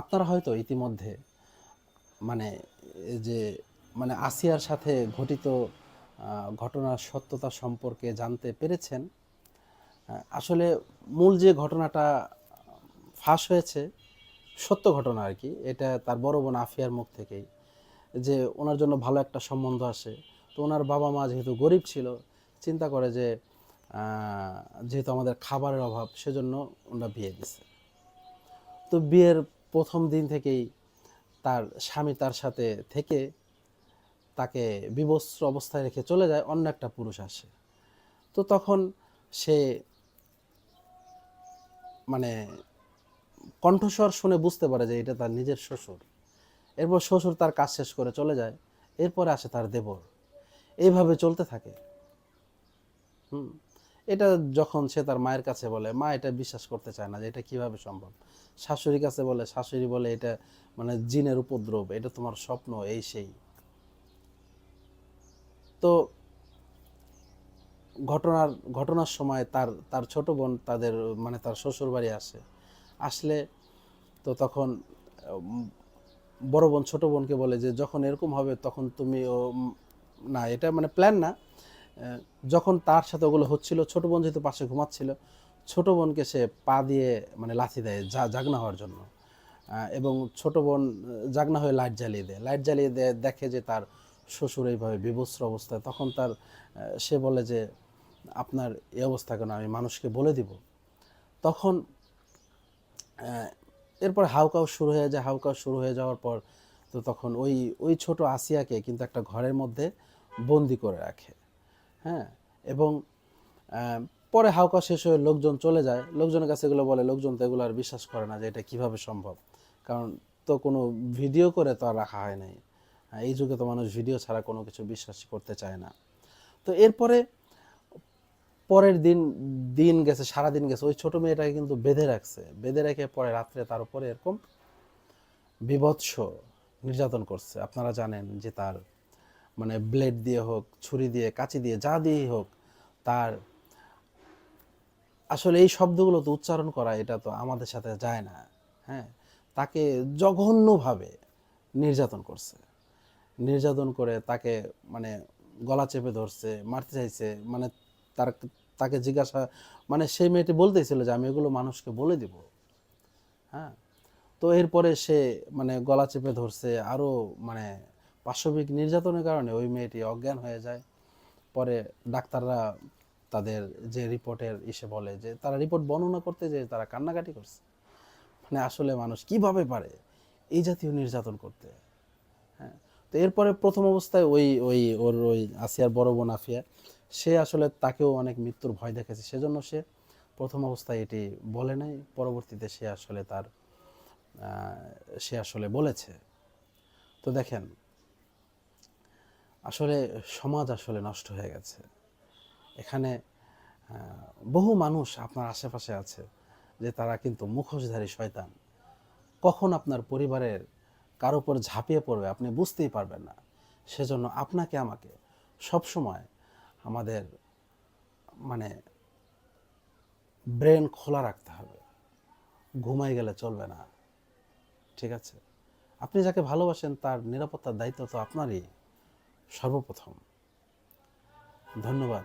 আপনারা হয়তো ইতিমধ্যে মানে এই যে মানে আসিয়ার সাথে ঘটিত ঘটনার সত্যতা সম্পর্কে জানতে পেরেছেন। আসলে মূল যে ঘটনাটা ফাঁস হয়েছে সত্য ঘটনা আর কি, এটা তার বড় বোন আফিয়ার মুখ থেকেই, যে ওনার জন্য ভালো একটা সম্বন্ধ আসে। তো ওনার বাবা মা যেহেতু গরিব ছিল, চিন্তা করে যে যেহেতু আমাদের খাবারের অভাব, সেজন্য ওনারা বিয়ে দিছে। তো বিয়ের প্রথম দিন থেকেই তার স্বামী তার সাথে থেকে তাকে বিবস্ত্র অবস্থায় রেখে চলে যায়, অন্য একটা পুরুষ আসে। তো তখন সে মানে কণ্ঠস্বর শুনে বুঝতে পারে যে এটা তার নিজের শ্বশুর। এরপর শ্বশুর তার কাজ শেষ করে চলে যায়, এরপরে আসে তার দেবর। এইভাবে চলতে থাকে। হুম এটা যখন সে তার মায়ের কাছে বলে, মা এটা বিশ্বাস করতে চায় না যে এটা কিভাবে সম্ভব। শাশুড়ির কাছে বলে, শাশুড়ি বলে এটা মানে জিনের উপদ্রব, এটা তোমার স্বপ্ন, এই সেই। তো ঘটনার সময় তার তার ছোট বোন তাদের মানে তার শ্বশুর বাড়ি আসে। আসলে তো তখন বড় বোন ছোট বোনকে বলে যে যখন এরকম হবে তখন তুমি না, এটা মানে প্ল্যান না। যখন তার সাথে ওগুলো হচ্ছিল, ছোট বোন যেহেতু পাশে ঘুমাচ্ছিল, ছোট বোনকে সে পা দিয়ে মানে লাথি দেয় জাগনা হওয়ার জন্য। এবং ছোট বোন জাগনা হয়ে লাইট জ্বালিয়ে দেয়, লাইট জ্বালিয়ে দেয়, দেখে যে তার শ্বশুর এইভাবে বিবস্ত্র অবস্থায়। তখন তার সে বলে যে আপনার এই অবস্থা কেন, আমি মানুষকে বলে দিব। তখন এরপর হাউকাউ শুরু হয়ে যায়। হাউকাউ শুরু হয়ে যাওয়ার পর তো তখন ওই ওই ছোট আসিয়াকে কিন্তু একটা ঘরের মধ্যে বন্দি করে রাখে। হ্যাঁ, এবং পরে হাউকাউ শেষ হয়ে লোকজন চলে যায়, লোকজনের কাছে এগুলো বলে, লোকজন তো এগুলো আর বিশ্বাস করে না যে এটা কিভাবে সম্ভব, কারণ তো কোনো ভিডিও করে তো আর রাখা হয় নাই। এই যুগে তো মানুষ ভিডিও ছাড়া কোনো কিছু বিশ্বাস করতে চায় না। তো এরপরে পরের দিন দিন গেছে, সারা দিন গেছে, ওই ছোট মেয়েটাকে কিন্তু বেঁধে রাখছে, বেঁধে রেখে পরে রাত্রে তার উপরে এরকম বিভৎস নির্যাতন করছে। আপনারা জানেন যে তার মানে ব্লেড দিয়ে হোক, ছুরি দিয়ে, কাঁচি দিয়ে, যা দিয়েই হোক, তার আসলে এই শব্দগুলো তো উচ্চারণ করা এটা তো আমাদের সাথে যায় না। হ্যাঁ, তাকে জঘন্যভাবে নির্যাতন করছে। নির্যাতন করে তাকে মানে গলা চেপে ধরছে, মারতে চাইছে। মানে তার তাকে জিজ্ঞাসা মানে সেই মেয়েটি বলতেছিল যে আমি এগুলো মানুষকে বলে দিব। হ্যাঁ, তো এরপরে সে মানে গলা চেপে ধরছে আরও, মানে পাশবিক নির্যাতনের কারণে ওই মেয়েটি অজ্ঞান হয়ে যায়। পরে ডাক্তাররা তাদের যে রিপোর্টের ইসে বলে যে তারা রিপোর্ট বর্ণনা করতে যে তারা কান্নাকাটি করছে। মানে আসলে মানুষ কিভাবে পারে এই জাতীয় নির্যাতন করতে। হ্যাঁ, তো এরপরে প্রথম অবস্থায় ওই ওই ওর ওই আসিয়ার বড় বোন আফিয়া, সে আসলে তাকেও অনেক মৃত্যুর ভয় দেখেছে, সেজন্য সে প্রথম অবস্থায় এটি বলে নাই। পরবর্তীতে সে আসলে তার সে আসলে বলেছে। তো দেখেন, আসলে সমাজ আসলে নষ্ট হয়ে গেছে। এখানে বহু মানুষ আপনার আশেপাশে আছে যে তারা কিন্তু মুখোশধারী শয়তান। কখন আপনার পরিবারের কারো উপর ঝাঁপিয়ে পড়বে আপনি বুঝতেই পারবেন না। সেজন্য আপনাকে আমাকে সবসময় আমাদের মানে ব্রেন খোলা রাখতে হবে, ঘুমাই গেলে চলবে না। ঠিক আছে, আপনি যাকে ভালোবাসেন তার নিরাপত্তার দায়িত্ব তো আপনারই সর্বপ্রথম। ধন্যবাদ।